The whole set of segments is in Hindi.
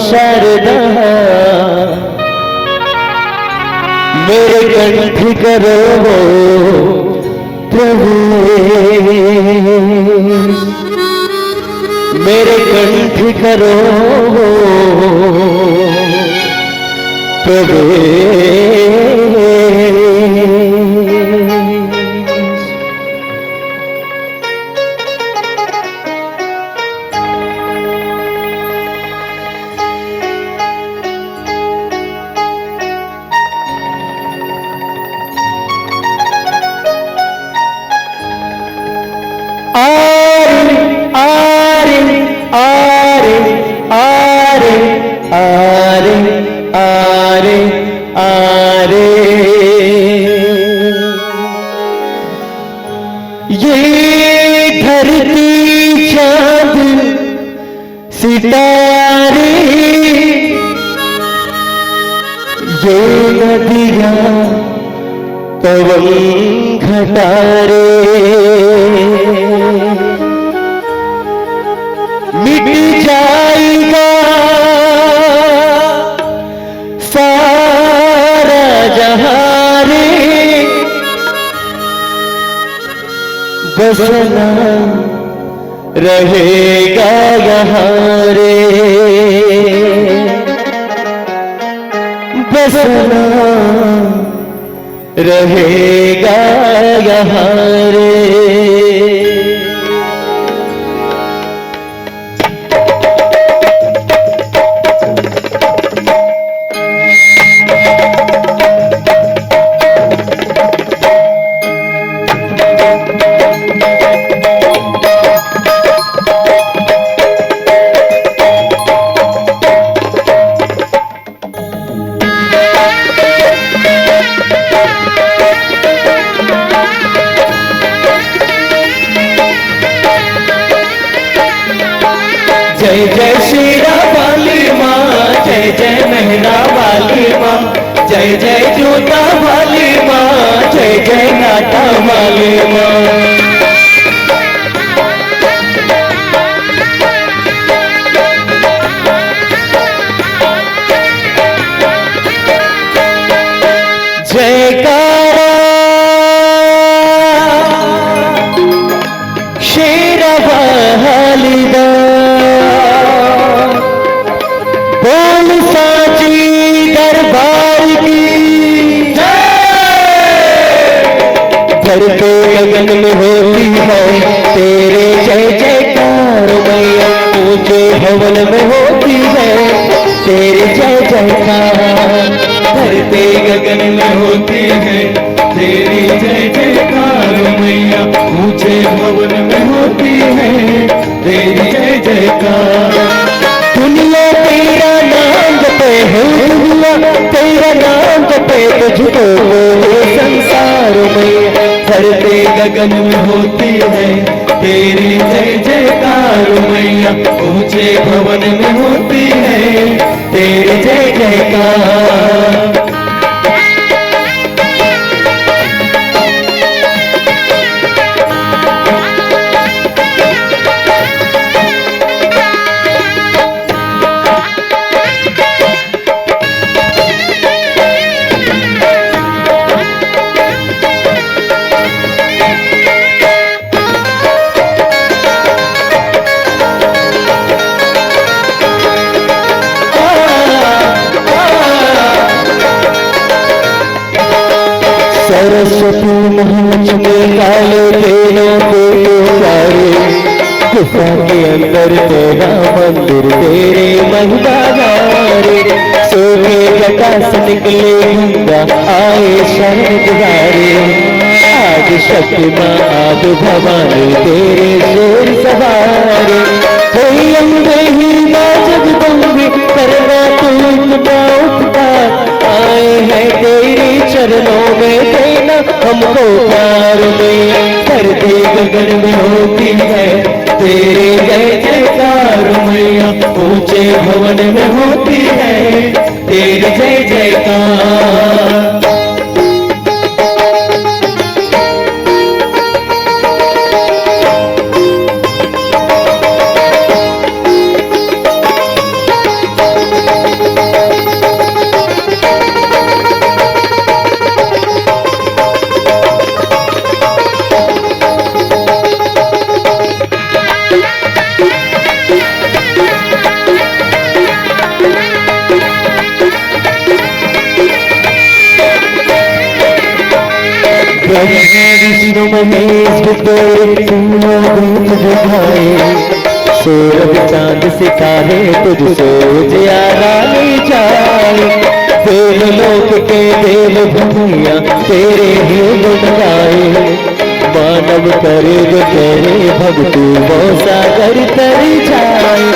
शारदा मेरे कंठ करो प्रभु, मेरे कंठ करो प्रभु। सितारे ये नदियाँ पवन घटारे मिट जाएगा सारा जहां रे, बसना रहेगा यहाँ रे, बसना रहेगा यहाँ रे। जय जोता वाली माँ, जय जय नाटा वाली माँ। जयकारा शेर वाली दा, बोल साची दरबार की धरते गगन में होती है तेरे जय जयकार मैया, ऊंचे भवन में होती है तेरे जय जयकार। धरते गगन में होती है तेरी जय जयकार मैया, ऊंचे भवन में होती है तेरी जय जयकार। दुनिया तेरा नाम जपे हो, दुनिया तेरा नाम जपे तुझको बोले संसार मैया। धरते गगन में होती है तेरी जय जयकार मैया, ऊंचे भवन में होती है तेरी जय जयकार। सरस्वती महालक्ष्मी काले तेनों के प्यारे, गुफा के अंदर तेरा मंदिर तेरे महिमा गारे। सोने जटा से निकले गंगा आए शरण दुआरे, आज शक्ति माँ आज भवानी तेरे शेर सवारे। कोई अम्बे ही माँ जगदम्बे करना तू इतना उपकार, आए हैं तेरे चरणों में देना हमको प्यार में। धरती गगन में होती है तेरे जय जयकार मैया, ऊंचे भवन में होती है तेरी जय जयकार। विष्णु महेश सूरज चांद सितारे तुझसे उजियारा ले जाए। देव लोक के देव भैया तेरे ही गुण गाए, मानव करे जो तेरे भक्ति वो सागर तर जाए।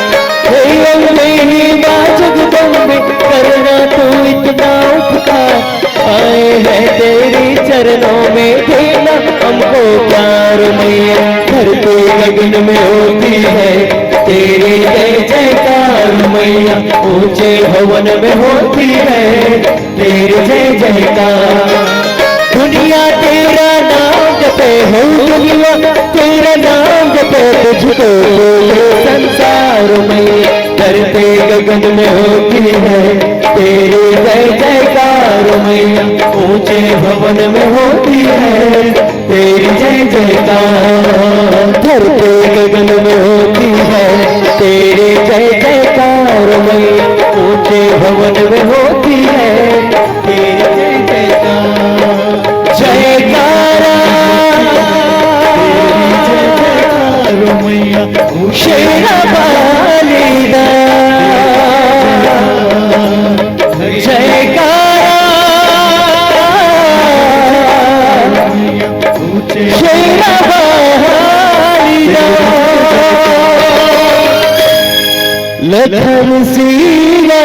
जगदम्बे करना तू इतना उपकार, आए हैं तेरी चरणों में देना हमको प्यार मैया। धरती गगन में होती है तेरी जय जयकार मैया, ऊंचे भवन में होती है तेरी जय जयकार। दुनिया तेरा नाम जपे हो, दुनिया तेरा नाम जपे तुझको बोले संसार मैया। धरते गगन में होती है तेरी जय जयकार मैया, ऊंचे भवन में होती है तेरी जय जयकार। धरते गगन में होती है तेरी जय जयकार मैया, ऊंचे भवन में होती है तेरी जय जयकार। जयकारा मैया शेरा वाली दा, जयकारा शेरा वाली दा। लखन सीरा